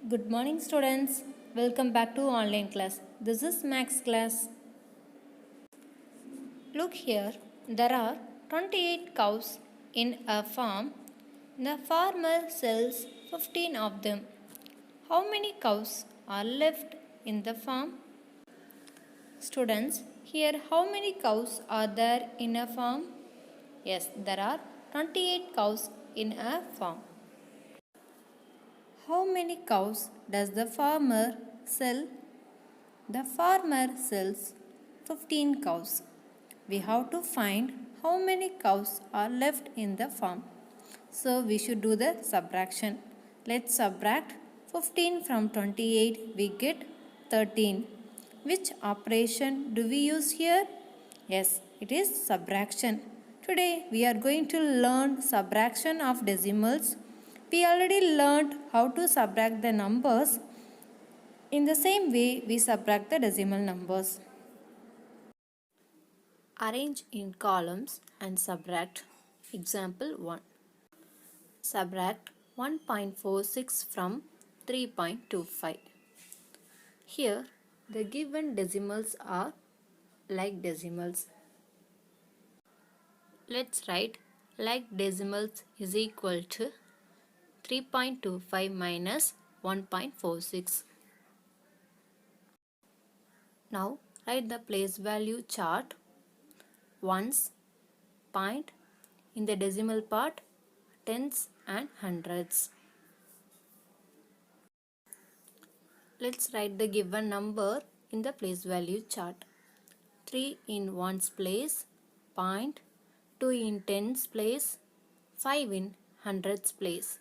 Good morning students. Welcome back to online class. This is Max class. Look here. There are 28 cows in a farm. The farmer sells 15 of them. How many cows are left in the farm? Students, here how many cows are there in a farm? Yes, there are 28 cows in a farm. How many cows does the farmer sell? The farmer sells 15 cows. We have to find how many cows are left in the farm. So we should do the subtraction. Let's subtract 15 from 28. We get 13. Which operation do we use here? Yes, it is subtraction. Today we are going to learn subtraction of decimals. We already learned how to subtract the numbers. In the same way, we subtract the decimal numbers. Arrange in columns and subtract. Example 1. Subtract 1.46 from 3.25. Here, the given decimals are like decimals. Let's write like decimals is equal to 3.25 minus 1.46. Now, write the place value chart. Ones, point, in the decimal part, tens and hundreds. Let's write the given number in the place value chart. 3 in ones place, point, 2 in tens place, 5 in hundreds place.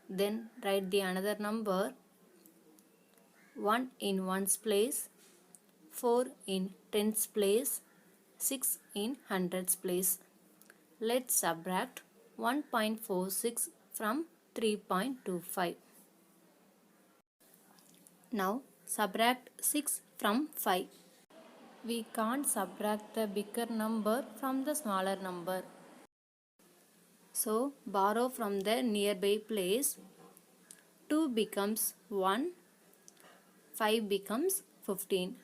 Then write the another number. 1 in ones place, 4 in tens place, 6 in hundreds place. Let's subtract 1.46 from 3.25. Now subtract 6 from 5. We can't subtract the bigger number from the smaller number. So borrow from the nearby place. 2 becomes 1. 5 becomes 15.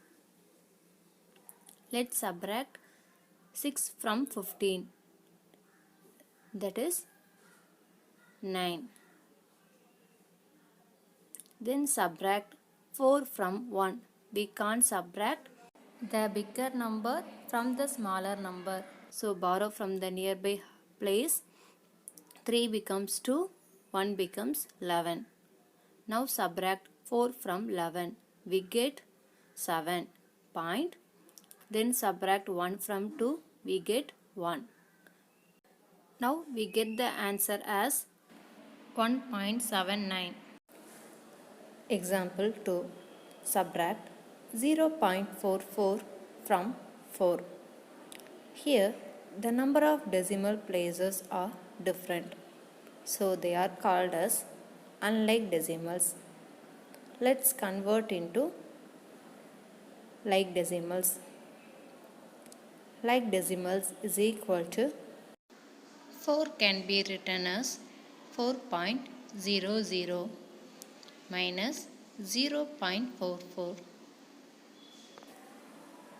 Let's subtract 6 from 15. That is 9. Then subtract 4 from 1. We can't subtract the bigger number from the smaller number. So borrow from the nearby place. 3 becomes 2. 1 becomes 11. Now subtract 4 from 11. We get 7. Point. Then subtract 1 from 2. We get 1. Now we get the answer as 1.79. Example 2. Subtract 0.44 from 4. Here the number of decimal places are different. So they are called as unlike decimals. Let's convert into like decimals. Like decimals is equal to 4 can be written as 4.00 minus 0.44.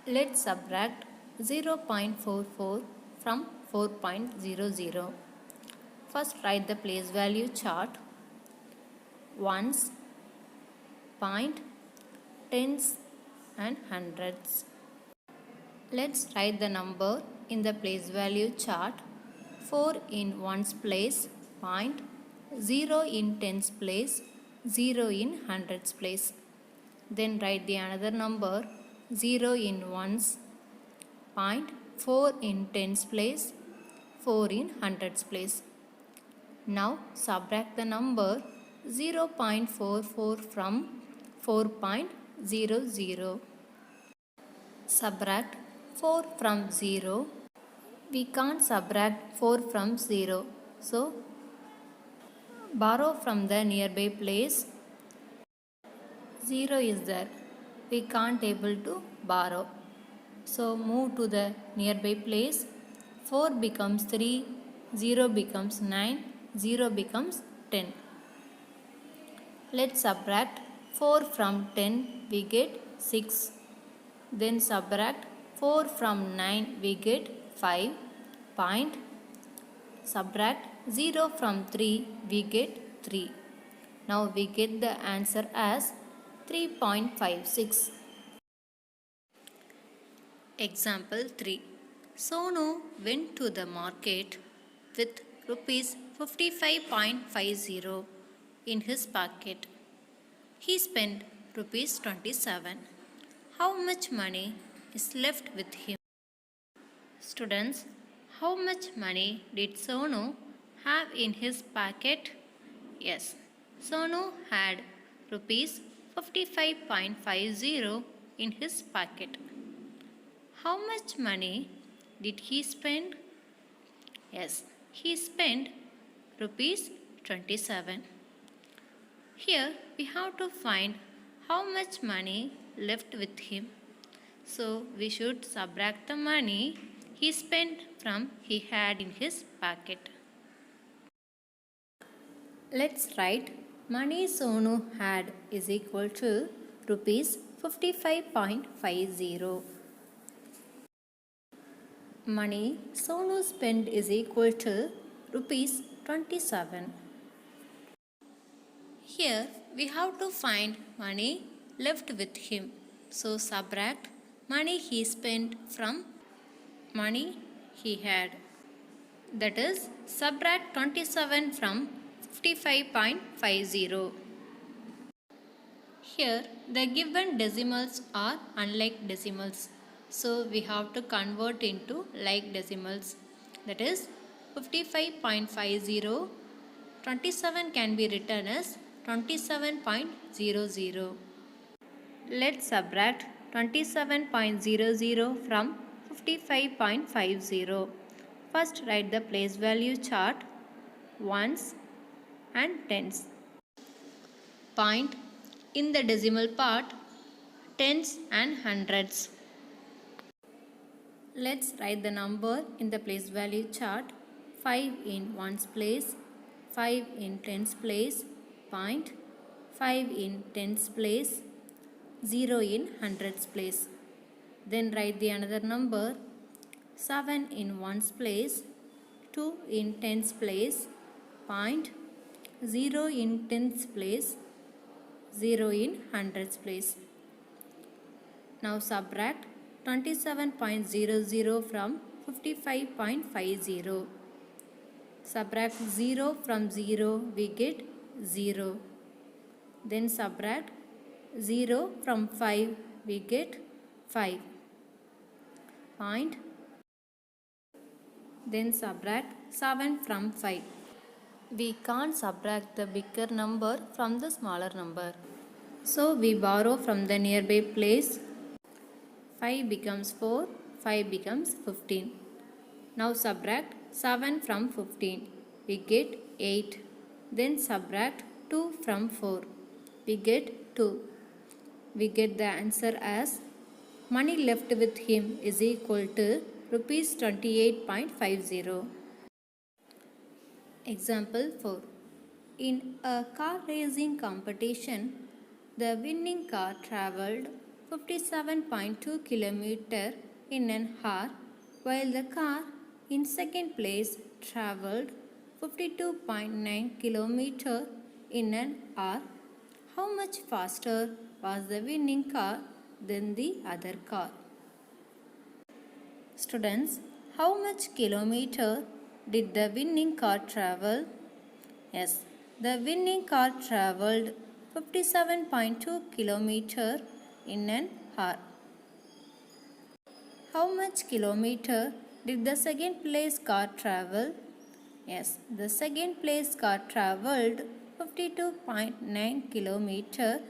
Let's subtract 0.44 from 4.00. First write the place value chart. Ones, point, tens and hundreds. Let's write the number in the place value chart. 4 in ones place, point, 0 in tens place, 0 in hundreds place. Then write the another number. 0 in ones, point, 4 in tens place, 4 in hundreds place. Now subtract the number 0.44 from 4.00. Subtract 4 from 0. We can't subtract 4 from 0. So borrow from the nearby place. 0 is there. We can't able to borrow. So move to the nearby place. 4 becomes 3. 0 becomes 9. 0 becomes 10. Let's subtract 4 from 10, we get 6. Then subtract 4 from 9, we get 5. Point. Subtract 0 from 3, we get 3. Now we get the answer as 3.56. Example 3. Sonu went to the market with rupees 55.50 in his pocket. He spent rupees 27. How much money is left with him? Students, how much money did Sonu have in his pocket? Yes, Sonu had rupees 55.50 in his pocket. How much money did he spend? Yes, he spent rupees 27. Here we have to find how much money left with him. So we should subtract the money he spent from he had in his pocket. Let's write money Sonu had is equal to rupees 55.50. Money Sonu spent is equal to rupees 27. Here we have to find money left with him. So subtract money he spent from money he had. That is, subtract 27 from 55.50. Here the given decimals are unlike decimals. So we have to convert into like decimals. That is 55.50. 27 can be written as 27.00. Let's subtract 27.00 from 55.50. First write the place value chart, ones and tens. Point in the decimal part, tens and hundreds. Let's write the number in the place value chart. 5 in ones place, 5 in tens place, point, 5 in tens place, 0 in hundreds place. Then write the another number, 7 in ones place, 2 in tens place, point, 0 in tens place, 0 in hundreds place. Now subtract 27.00 from 55.50. Subtract 0 from 0, we get 0. Then subtract 0 from 5, we get 5. Point. Then subtract 7 from 5. We can't subtract the bigger number from the smaller number. So we borrow from the nearby place. 5 becomes 4, 5 becomes 15. Now subtract 7 from 15. We get 8. Then subtract 2 from 4. We get 2. We get the answer as money left with him is equal to rupees 28.50. Example 4. In a car racing competition, the winning car travelled 57.2 km in an hour, while the car in second place travelled 52.9 km in an hour. How much faster was the winning car than the other car? Students, how much kilometer did the winning car travel? Yes, the winning car travelled 57.2 km in an hour. How much kilometer did the second place car travel? Yes, the second place car travelled 52.9 km.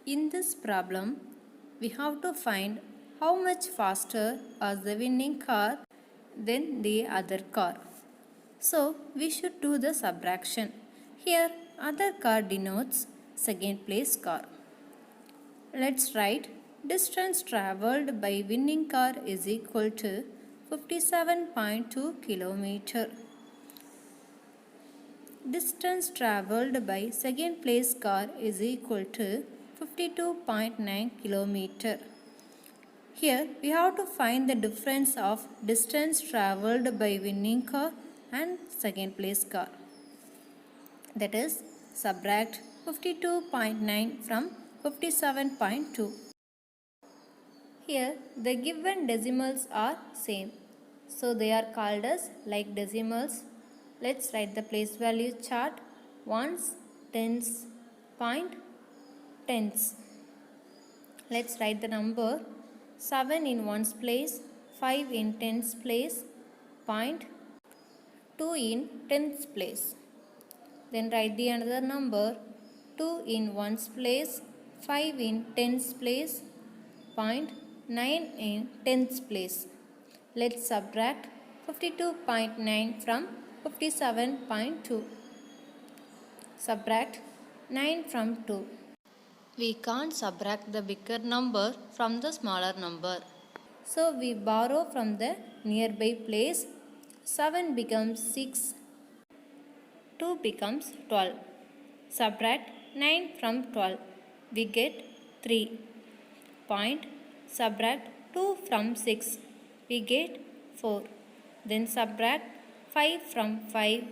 In this problem, we have to find how much faster was the winning car than the other car. So, we should do the subtraction. Here, other car denotes second place car. Let's write distance travelled by winning car is equal to 57.2 km. Distance traveled by second place car is equal to 52.9 km. Here we have to find the difference of distance traveled by winning car and second place car. That is, subtract 52.9 from 57.2. Here the given decimals are same. So they are called as like decimals. Let's write the place value chart. Ones, tens, point, tens. Let's write the number 7 in ones place, 5 in tens place, point, 2 in tens place. Then write the another number 2 in ones place, 5 in tens place, point, 9 in tens place. Let's subtract 52.9 from 57.2. Subtract 9 from 2. We can't subtract the bigger number from the smaller number. So we borrow from the nearby place. 7 becomes 6. 2 becomes 12. Subtract 9 from 12. We get 3. Point. Subtract 2 from 6. We get 4. Then subtract 5 from 5.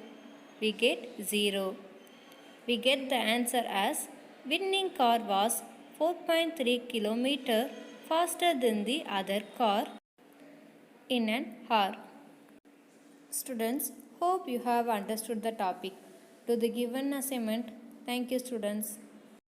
We get 0. We get the answer as winning car was 4.3 km faster than the other car in an hour. Students, hope you have understood the topic. To the given assignment, thank you students.